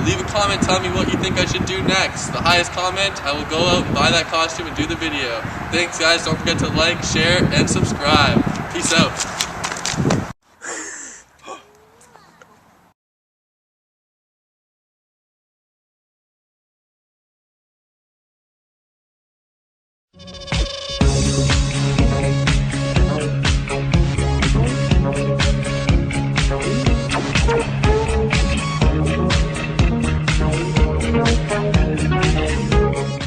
leave a comment telling me what you think I should do next. The highest comment, I will go out and buy that costume and do the video. Thanks guys, don't forget to like, share, and subscribe. Peace out.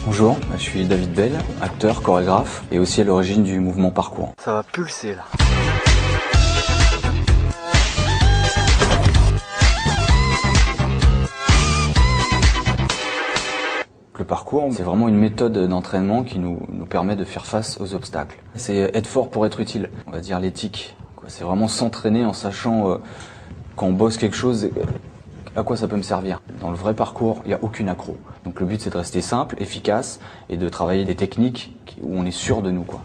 Bonjour, je suis David Bell, acteur, chorégraphe et aussi à l'origine du mouvement parcours. Ça va pulser là. Le parcours, c'est vraiment une méthode d'entraînement qui nous permet de faire face aux obstacles. C'est être fort pour être utile, on va dire l'éthique. C'est vraiment s'entraîner en sachant quand on bosse quelque chose, à quoi ça peut me servir. Dans le vrai parcours, il n'y a aucune accro. Donc le but c'est de rester simple, efficace et de travailler des techniques où on est sûr de nous, quoi.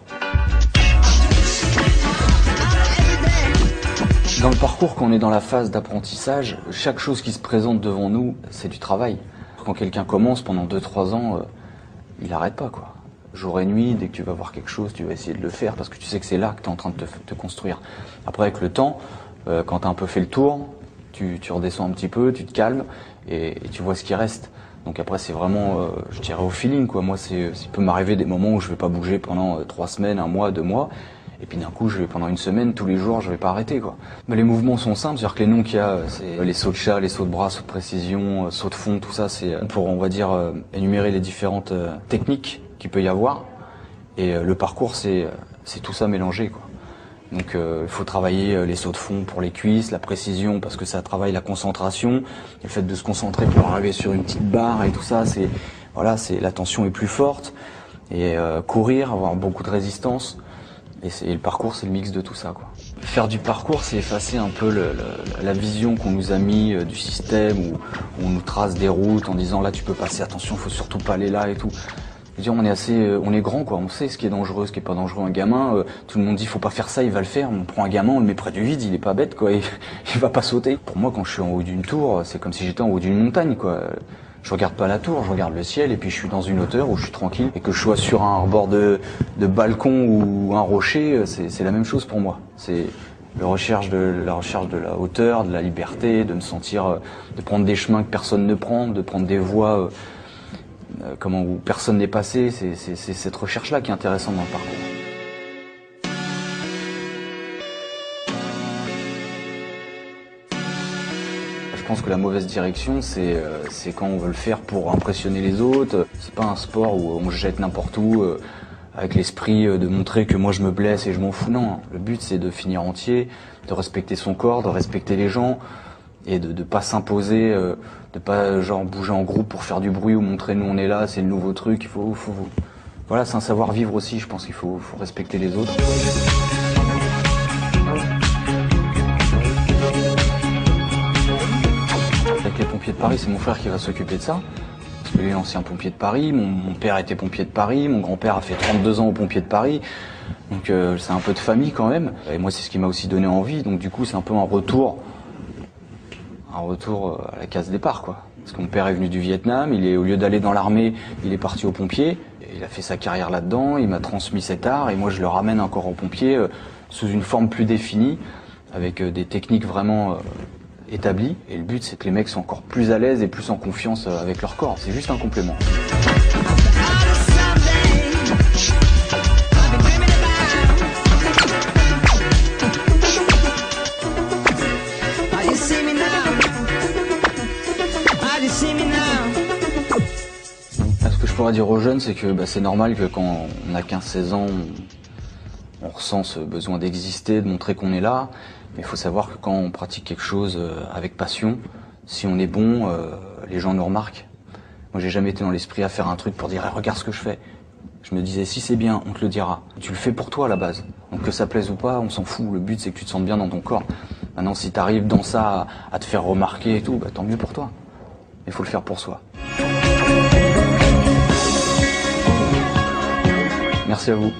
Dans le parcours, quand on est dans la phase d'apprentissage, chaque chose qui se présente devant nous, c'est du travail. Quand quelqu'un commence pendant 2-3 ans, il n'arrête pas, quoi. Jour et nuit, dès que tu vas voir quelque chose, tu vas essayer de le faire parce que tu sais que c'est là que tu es en train de te construire. Après, avec le temps, quand tu as un peu fait le tour, tu redescends un petit peu, tu te calmes et tu vois ce qui reste. Donc après, c'est vraiment, je dirais, au feeling, quoi. Moi, il peut m'arriver des moments où je vais pas bouger pendant 3 semaines, 1 mois, 2 mois. Et puis d'un coup, je vais pendant 1 semaine, tous les jours, je vais pas arrêter, quoi. Mais les mouvements sont simples, c'est-à-dire que les noms qu'il y a, c'est les sauts de chat, les sauts de bras, sauts de précision, sauts de fond, tout ça, c'est pour, on va dire, énumérer les différentes techniques qu'il peut y avoir. Et le parcours, c'est tout ça mélangé, quoi. Donc il faut travailler les sauts de fond pour les cuisses, la précision parce que ça travaille la concentration, le fait de se concentrer pour arriver sur une petite barre et tout ça, la tension est plus forte. Et courir, avoir beaucoup de résistance. Et le parcours, c'est le mix de tout ça, quoi. Faire du parcours, c'est effacer un peu la vision qu'on nous a mis du système où on nous trace des routes en disant là tu peux passer, attention, faut surtout pas aller là et tout. Je veux dire, on est grand, quoi. On sait ce qui est dangereux, ce qui est pas dangereux. Un gamin, tout le monde dit faut pas faire ça, il va le faire. On prend un gamin, on le met près du vide, il est pas bête, quoi. Il va pas sauter. Pour moi, quand je suis en haut d'une tour, c'est comme si j'étais en haut d'une montagne, quoi. Je regarde pas la tour, je regarde le ciel et puis je suis dans une hauteur où je suis tranquille. Et que je sois sur un rebord de balcon ou un rocher, c'est la même chose pour moi. C'est la recherche de la hauteur, de la liberté, de me sentir, de prendre des chemins que personne ne prend, de prendre des voies où personne n'est passé. C'est cette recherche-là qui est intéressante dans le parcours. Je pense que la mauvaise direction, c'est quand on veut le faire pour impressionner les autres. C'est pas un sport où on se jette n'importe où avec l'esprit de montrer que moi je me blesse et je m'en fous. Non, le but c'est de finir entier, de respecter son corps, de respecter les gens et de pas s'imposer, de pas genre bouger en groupe pour faire du bruit ou montrer nous on est là, c'est le nouveau truc. Voilà, c'est un savoir-vivre aussi. Je pense qu'il faut respecter les autres. Avec les pompiers de Paris, c'est mon frère qui va s'occuper de ça. Parce qu'il est ancien pompier de Paris, mon père était pompier de Paris, mon grand-père a fait 32 ans au pompier de Paris. Donc c'est un peu de famille quand même. Et moi c'est ce qui m'a aussi donné envie. Donc du coup c'est un peu un retour à la case départ, quoi. Parce que mon père est venu du Vietnam, au lieu d'aller dans l'armée, il est parti aux pompiers. Il a fait sa carrière là-dedans, il m'a transmis cet art et moi je le ramène encore aux pompiers sous une forme plus définie, avec des techniques vraiment établi et le but c'est que les mecs soient encore plus à l'aise et plus en confiance avec leur corps. C'est juste un complément. Ce que je pourrais dire aux jeunes, c'est que c'est normal que quand on a 15-16 ans, on ressent ce besoin d'exister, de montrer qu'on est là. Mais il faut savoir que quand on pratique quelque chose avec passion, si on est bon, les gens nous remarquent. Moi, j'ai jamais été dans l'esprit à faire un truc pour dire hey, « regarde ce que je fais ». Je me disais « si c'est bien, on te le dira ». Tu le fais pour toi à la base. Donc que ça plaise ou pas, on s'en fout. Le but, c'est que tu te sentes bien dans ton corps. Maintenant, si tu arrives dans ça à te faire remarquer et tout, tant mieux pour toi. Il faut le faire pour soi. Merci à vous.